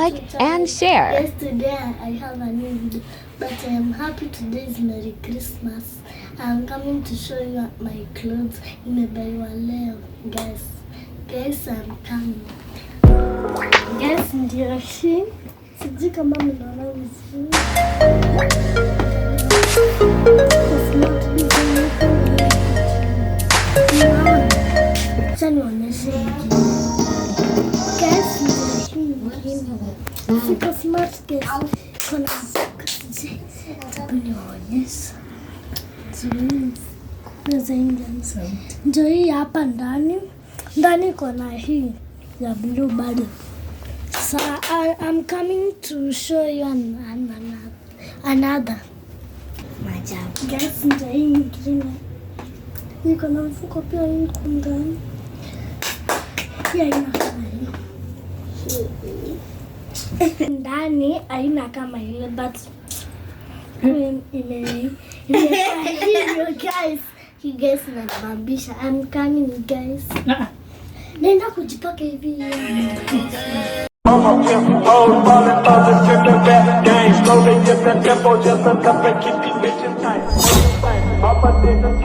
like, and share. Yes, today I have a new video, but I am happy today is Merry Christmas. I'm coming to show you my clothes nimebaiwa leo, guys. Guys, I'm coming. Guys, ndio hii. Sijui kama mnaona vizuri. Acha nionyeshe. Guys, ndio hii ingine. Super smart guys. Kuna nionyesha. Ndio hii hapa ndani. Ndani kuna hii ya blue body. So I'm coming to show you another. Majabu. Guys, ndio hii ingine. Niko na mfuko pia huko ndani. Ya ina kama hii. Ndani haina kama ile but guys. You guys nakubambisha. I'm coming guys. Nenda kujipaka hivi. I'm a pimp, old ballin' others in the back game. Slowly get the tempo, just a cup and keep these bitches tight. Mama didn't